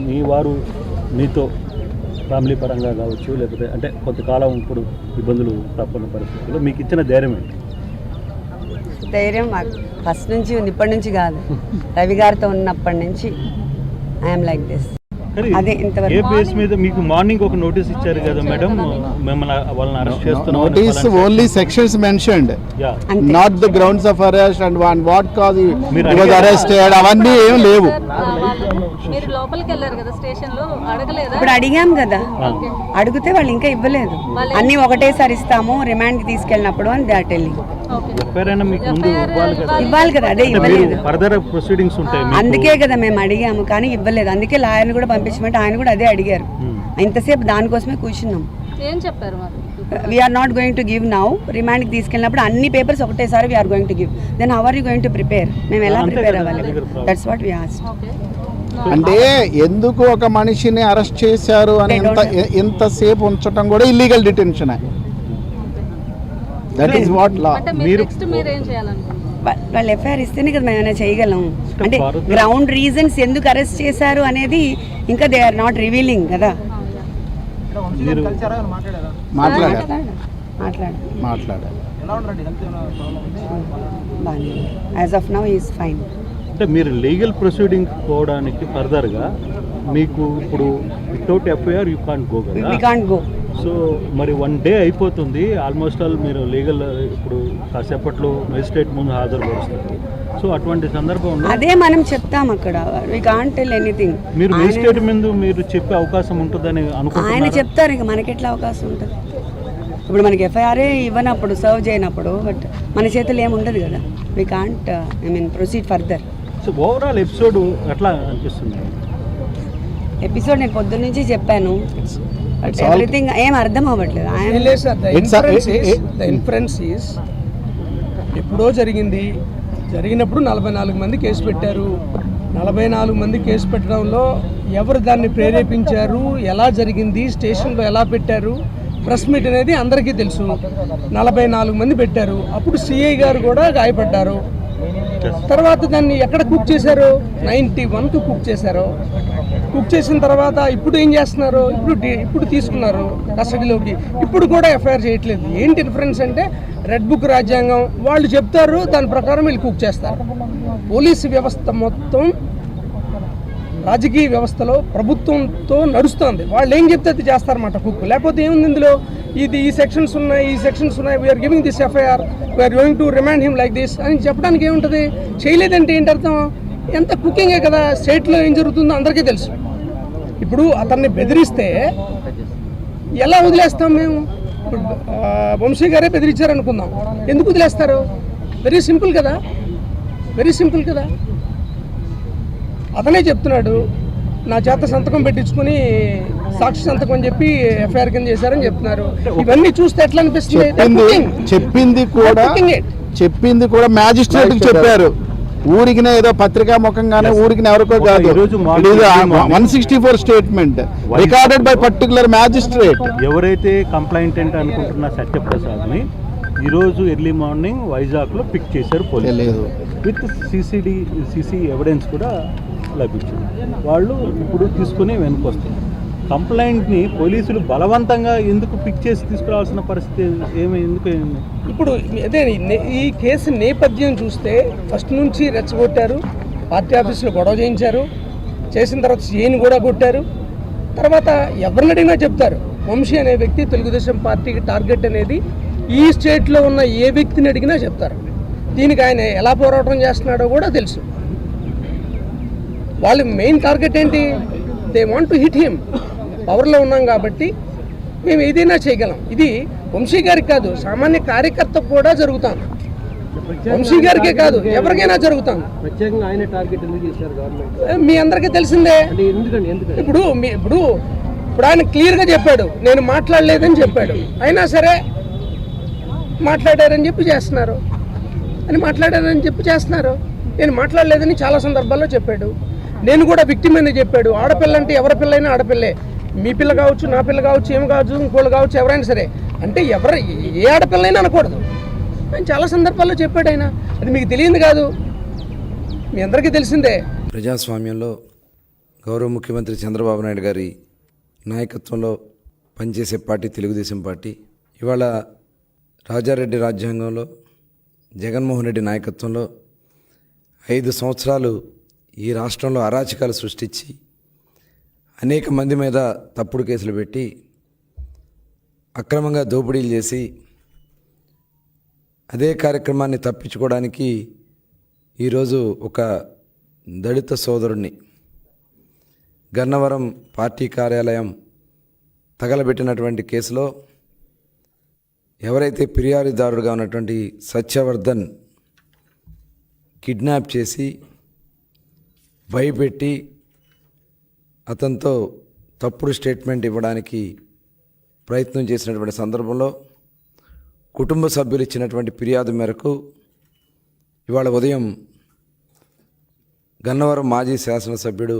మీ వారు మీతో ఫ్యామిలీ పరంగా కావచ్చు, లేకపోతే అంటే కొంతకాలం ఇప్పుడు ఇబ్బందులు తప్పని పరిస్థితుల్లో మీకు ఇచ్చిన ధైర్యం ఏంటి? ధైర్యం మాకు ఫస్ట్ నుంచి ఉంది, ఇప్పటి నుంచి కాదు. రవి గారితో ఉన్నప్పటి నుంచి ఐఎమ్ లైక్ దిస్. అదే ఇంతవరకు ఏపీఎస్ మీద మీకు మార్నింగ్ ఒక నోటీస్ ఇచ్చారు కదా మేడం, మిమ్మల్ని వాళ్ళని అరెస్ట్ చేస్తున్నాం. Notice only sections mentioned, not the grounds of arrest and on what cause he was arrested. అవన్నీ ఏం లేవు. మీరు లోపలికి వెళ్ళారు కదా స్టేషన్ లో, అడగలేదా? ఇప్పుడు అడిగాం కదా, అడిగితే వాళ్ళు ఇంకా ఇవ్వలేదు. అన్ని ఒకటేసారి ఇస్తాము రిమాండ్ కి తీసుకెళ్ళినప్పుడు అని దా టెల్లింగ్. ఇవ్వాలి కదా, అదే ఇవ్వలేదు. ఫర్దర్ ప్రొసీడింగ్స్ ఉంటాయి, అందుకే కదా మేము అడిగాము కానీ ఇవ్వలేదు. అందుకే లాయర్ని కూడా పంపించమంటే ఆయన కూడా అదే అడిగారు. ఇంతసేపు దానికోసమే కూర్చున్నాం. ఏం చెప్పారు మరి? We're not going to give now, రిమాండ్కి తీసుకెళ్ళినప్పుడు అన్ని పేపర్స్ ఒకటేసారి we're going to give. Then how are you going to prepare? మేము ఎలా ప్రిపేర్ అవ్వాలి? That's what we asked. అంటే ఎందుకు ఒక మనిషిని అరెస్ట్ చేశారు అని ఇంతసేపు ఉంచడం కూడా illegal detention. That is what law. వాళ్ళు ఎఫ్ఐఆర్ ఇస్తేనే కదా మేము ఏమైనా చేయగలం. అంటే గ్రౌండ్ రీజన్స్ ఎందుకు అరెస్ట్ చేశారు అనేది ఇంకా దే ఆర్ నాట్ రివీలింగ్ కదా. మాట్లాడాలి. As of now is fine. అంటే మీరు లీగల్ ప్రొసీడింగ్ పోవడానికి ఫర్దర్గా మీకు ఇప్పుడు without FIR you can't go కదా. We can't go. సో మరి 1 day అయిపోతుంది ఆల్మోస్ట్ ఆల్, మీరు లీగల్ ఇప్పుడు కాసేపట్లో మెజిస్ట్రేట్ ముందు హాజరుపరుస్తారు. సో అటువంటి సందర్భంలో అదే మనం చెప్తాం అక్కడ, వి కాంట్ టెల్ ఎనీథింగ్. మీరు మెజిస్ట్రేట్ ముందు మీరు చెప్పే అవకాశం ఉంటుందని అనుకుంటున్నారు? ఆయన చెప్తారు, ఇంకా మనకి ఎట్లా అవకాశం ఉంటుంది? ఇప్పుడు మనకి ఎఫ్ఐఆర్ఏ ఇవ్వనప్పుడు, సర్వ్ చేయనప్పుడు, బట్ మన చేతులు ఏముండదు కదా. We can't proceed further. So overall episode ఎట్లా అనిపిస్తుంది? ఎపిసోడ్ నేను పొద్దున్న నుంచి చెప్పాను, ఎవ్రీథింగ్ ఏం అర్థం అవ్వట్లేదు. ఇన్ఫరెన్స్ ఈస్ ఎప్పుడో జరిగినప్పుడు 44 మంది కేసు పెట్టారు. 44 మంది కేసు పెట్టడంలో ఎవరు దాన్ని ప్రేరేపించారు, ఎలా జరిగింది, స్టేషన్లో ఎలా పెట్టారు, ప్రెస్ మీట్ అనేది అందరికీ తెలుసు. 44 మంది పెట్టారు. అప్పుడు సిఐ గారు కూడా గాయపడ్డారు. తర్వాత దాన్ని ఎక్కడ కుక్ చేశారు? 91కు కుక్ చేశారు. కుక్ చేసిన తర్వాత ఇప్పుడు ఏం చేస్తున్నారు? ఇప్పుడు తీసుకున్నారు కస్టడీలోకి. ఇప్పుడు కూడా ఎఫ్ఐఆర్ చేయట్లేదు. ఏంటి డిఫరెన్స్ అంటే, రెడ్ బుక్ రాజ్యాంగం వాళ్ళు చెప్తారు, దాని ప్రకారం వీళ్ళు కుక్ చేస్తారు. పోలీసు వ్యవస్థ మొత్తం రాజకీయ వ్యవస్థలో ప్రభుత్వంతో నడుస్తుంది. వాళ్ళు ఏం చెప్తే అది చేస్తారన్నమాట కుక్. లేకపోతే ఏముంది ఇందులో, ఈ సెక్షన్స్ ఉన్నాయి, we're giving this FIR, we're going to remand him like this అని చెప్పడానికి ఏముంటుంది? చేయలేదంటే ఏంటి అర్థం? ఎంత కుకింగే కదా. స్టేట్లో ఏం జరుగుతుందో అందరికీ తెలుసు. ఇప్పుడు అతన్ని బెదిరిస్తే ఎలా వదిలేస్తాం మేము? ఇప్పుడు వంశీ గారే బెదిరించారు అనుకుందాం, ఎందుకు వదిలేస్తారు? వెరీ సింపుల్ కదా. అతనే చెప్తున్నాడు, నా చేత సంతకం పెట్టించుకుని సాక్షి సంతకం అని చెప్పి ఎఫ్ఐఆర్ కింద చేశారని చెప్తున్నారు. ఇవన్నీ చూస్తే ఎట్లా అనిపిస్తుంది? చెప్పింది కూడా మ్యాజిస్ట్రేట్ చెప్పారు. ఊరికినే ఏదో పత్రికా ముఖంగానే ఊరికిన ఎవరికో కాదు. 164 statement recorded by particular magistrate. ఎవరైతే కంప్లైంటెంట్ అనుకుంటున్న సత్యప్రసాద్ని ఈరోజు ఎర్లీ మార్నింగ్ వైజాగ్లో పిక్ చేశారు పోలీసులు, విత్ సీసీ ఎవిడెన్స్ కూడా లభించింది. వాళ్ళు ఇప్పుడు తీసుకుని వెనుకొస్తున్నారు. కంప్లైంట్ని పోలీసులు బలవంతంగా ఎందుకు పిక్ చేసి తీసుకురావాల్సిన పరిస్థితి ఎందుకు? ఇప్పుడు అదే ఈ కేసు నేపథ్యం చూస్తే ఫస్ట్ నుంచి రెచ్చగొట్టారు. పార్టీ ఆఫీసులో గొడవ చేసిన తర్వాత సీఎని కూడా కొట్టారు. తర్వాత ఎవరిని అడిగినా చెప్తారు, వంశీ అనే వ్యక్తి తెలుగుదేశం పార్టీకి టార్గెట్ అనేది ఈ స్టేట్లో ఉన్న ఏ వ్యక్తిని అడిగినా చెప్తారు. దీనికి ఆయన ఎలా పోరాటం చేస్తున్నాడో కూడా తెలుసు. వాళ్ళ మెయిన్ టార్గెట్ ఏంటి? They want to hit him. పవర్లో ఉన్నాం కాబట్టి మేము ఏదైనా చేయగలం. ఇది వంశీ గారికి కాదు, సామాన్య కార్యకర్తకు కూడా జరుగుతాం. వంశీ గారికే కాదు, ఎవరికైనా జరుగుతాం. మీ అందరికీ తెలిసిందే. ఇప్పుడు ఆయన క్లియర్గా చెప్పాడు, నేను మాట్లాడలేదని చెప్పాడు. అయినా సరే మాట్లాడారని చెప్పి చేస్తున్నారు. నేను మాట్లాడలేదని చాలా సందర్భాల్లో చెప్పాడు. నేను కూడా విక్టిమ్ అని చెప్పాడు. ఆడపిల్ల అంటే ఎవరి పిల్లైనా ఆడపిల్లే. మీ పిల్ల కావచ్చు, నా పిల్ల కావచ్చు, ఏమి కావచ్చు, ఇంకోళ్ళు కావచ్చు, ఎవరైనా సరే. అంటే ఏ ఆడపిల్లైనా అనకూడదు అని చాలా సందర్భాల్లో చెప్పాడు ఆయన. అది మీకు తెలియదు కాదు, మీ అందరికీ తెలిసిందే. ప్రజాస్వామ్యంలో గౌరవ ముఖ్యమంత్రి చంద్రబాబు నాయుడు గారి నాయకత్వంలో పనిచేసే పార్టీ తెలుగుదేశం పార్టీ. ఇవాళ రాజారెడ్డి రాజ్యాంగంలో జగన్మోహన్ రెడ్డి నాయకత్వంలో 5 సంవత్సరాలు ఈ రాష్ట్రంలో అరాచకాలు సృష్టించి అనేక మంది మీద తప్పుడు కేసులు పెట్టి అక్రమంగా దోపిడీలు చేసి అదే కార్యక్రమాన్ని తప్పించుకోవడానికి ఈరోజు ఒక దళిత సోదరుణ్ణి గన్నవరం పార్టీ కార్యాలయం తగలబెట్టినటువంటి కేసులో ఎవరైతే ఫిర్యాదుదారుడుగా ఉన్నటువంటి సత్యవర్ధన్ కిడ్నాప్ చేసి భయపెట్టి అతనితో తప్పుడు స్టేట్మెంట్ ఇవ్వడానికి ప్రయత్నం చేసినటువంటి సందర్భంలో కుటుంబ సభ్యులు ఇచ్చినటువంటి ఫిర్యాదు మేరకు ఇవాళ ఉదయం గన్నవరం మాజీ శాసనసభ్యుడు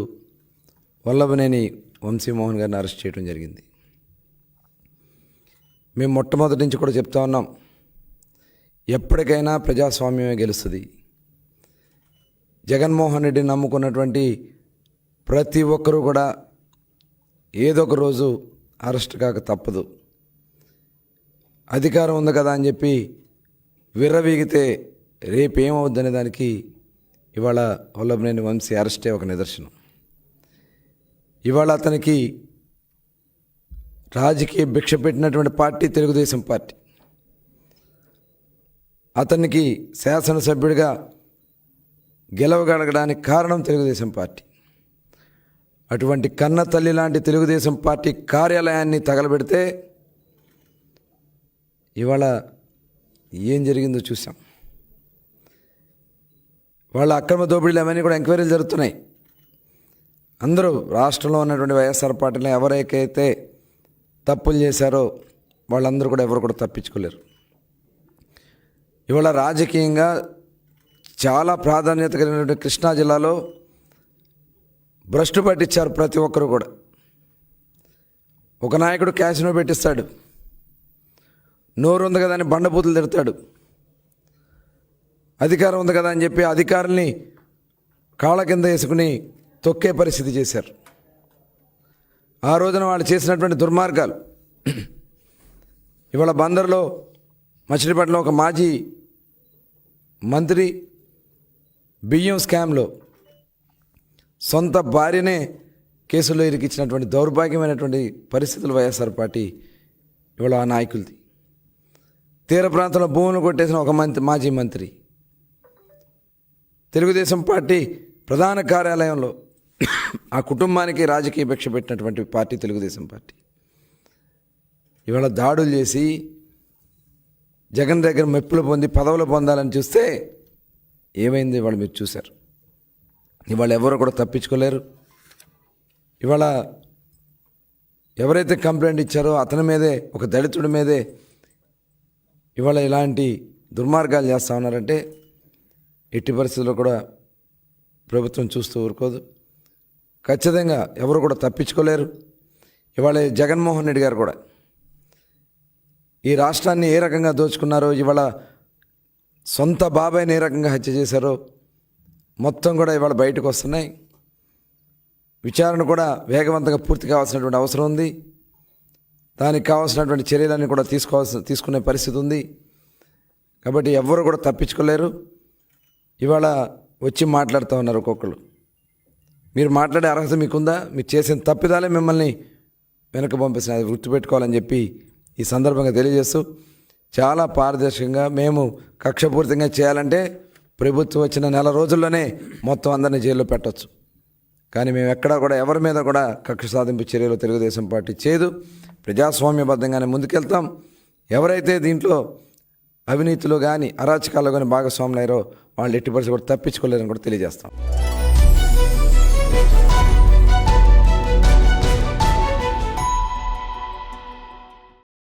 వల్లభనేని వంశీమోహన్ గారిని అరెస్ట్ చేయడం జరిగింది. మేము మొట్టమొదటి నుంచి కూడా చెప్తా ఉన్నాం, ఎప్పటికైనా ప్రజాస్వామ్యమే గెలుస్తుంది. జగన్మోహన్ రెడ్డిని నమ్ముకున్నటువంటి ప్రతి ఒక్కరూ కూడా ఏదో ఒక రోజు అరెస్ట్ కాక తప్పదు. అధికారం ఉంది కదా అని చెప్పి విర్రవీగితే రేపేమవుద్దనే దానికి ఇవాళ వల్లభనేని వంశీ అరెస్టే ఒక నిదర్శనం. ఇవాళ అతనికి రాజకీయ భిక్ష పెట్టినటువంటి పార్టీ తెలుగుదేశం పార్టీ. అతనికి శాసనసభ్యుడిగా గెలవగలగడానికి కారణం తెలుగుదేశం పార్టీ. అటువంటి కన్న తల్లి లాంటి తెలుగుదేశం పార్టీ కార్యాలయాన్ని తగలబెడితే ఇవాళ ఏం జరిగిందో చూసాం. వాళ్ళ అక్రమ దోపిడీలు అవన్నీ కూడా ఎంక్వైరీలు జరుగుతున్నాయి. అందరూ రాష్ట్రంలో ఉన్నటువంటి వైఎస్ఆర్ పార్టీలో ఎవరైతే తప్పులు చేశారో వాళ్ళందరూ కూడా ఎవరు కూడా తప్పించుకోలేరు. ఇవాళ రాజకీయంగా చాలా ప్రాధాన్యత కలిగినటువంటి కృష్ణా జిల్లాలో భ్రష్టు పట్టించారు ప్రతి ఒక్కరు కూడా. ఒక నాయకుడు క్యాసినో పెట్టిస్తాడు, నోరు ఉంది కదా అని బండబూతులు తిడతాడు, అధికారం ఉంది కదా అని చెప్పి అధికారుల్ని కాళ్ళ కింద వేసుకుని తొక్కే పరిస్థితి చేశారు. ఆ రోజున వాళ్ళు చేసినటువంటి దుర్మార్గాలు ఇవాళ బందర్లో మచిలీపట్నంలో ఒక మాజీ మంత్రి బియ్యం స్కామ్లో సొంత భార్యనే కేసుల్లో ఇరికించినటువంటి దౌర్భాగ్యమైనటువంటి పరిస్థితులు వైఎస్ఆర్ పార్టీ ఇవాళ ఆ నాయకులది. తీర ప్రాంతంలో భూములు కొట్టేసిన ఒక మాజీ మంత్రి, తెలుగుదేశం పార్టీ ప్రధాన కార్యాలయంలో ఆ కుటుంబానికి రాజకీయ భిక్ష పెట్టినటువంటి పార్టీ తెలుగుదేశం పార్టీ. ఇవాళ దాడులు చేసి జగన్ దగ్గర మెప్పులు పొంది పదవులు పొందాలని చూస్తే ఏమైంది ఇవాళ మీరు చూశారు. ఇవాళ ఎవరు కూడా తప్పించుకోలేరు. ఇవాళ ఎవరైతే కంప్లైంట్ ఇచ్చారో అతని మీదే, ఒక దళితుడి మీదే ఇవాళ ఇలాంటి దుర్మార్గాలు చేస్తూ ఉన్నారంటే ఎట్టి పరిస్థితుల్లో కూడా ప్రభుత్వం చూస్తూ ఊరుకోదు. ఖచ్చితంగా ఎవరు కూడా తప్పించుకోలేరు. ఇవాళ జగన్మోహన్ రెడ్డి గారు కూడా ఈ రాష్ట్రాన్ని ఏ రకంగా దోచుకున్నారో, ఇవాళ సొంత బాబాయ్ని ఏ రకంగా హత్య చేశారో మొత్తం కూడా ఇవాళ బయటకు వస్తున్నాయి. విచారణ కూడా వేగవంతంగా పూర్తి కావాల్సినటువంటి అవసరం ఉంది. దానికి కావాల్సినటువంటి చర్యలన్నీ కూడా తీసుకునే పరిస్థితి ఉంది. కాబట్టి ఎవ్వరు కూడా తప్పించుకోలేరు. ఇవాళ వచ్చి మాట్లాడుతూ ఉన్నారు ఒక్కొక్కరు. మీరు మాట్లాడే అర్హత మీకుందా? మీరు చేసిన తప్పిదాలే మిమ్మల్ని వెనక పంపిస్తున్న, అది గుర్తుపెట్టుకోవాలని చెప్పి ఈ సందర్భంగా తెలియజేస్తూ, చాలా పారదర్శకంగా మేము కక్షపూరితంగా చేయాలంటే ప్రభుత్వం వచ్చిన నెల రోజుల్లోనే మొత్తం అందరినీ జైల్లో పెట్టవచ్చు. కానీ మేము ఎక్కడా కూడా ఎవరి మీద కూడా కక్ష సాధింపు చర్యలు తెలుగుదేశం పార్టీ చేయదు. ప్రజాస్వామ్యబద్ధంగానే ముందుకెళ్తాం. ఎవరైతే దీంట్లో అవినీతిలో కానీ అరాచకాల్లో కానీ భాగస్వాములు అయ్యారో వాళ్ళు ఎట్టి పరిస్థితుల్లో కూడా తప్పించుకోలేరని కూడా తెలియజేస్తాం.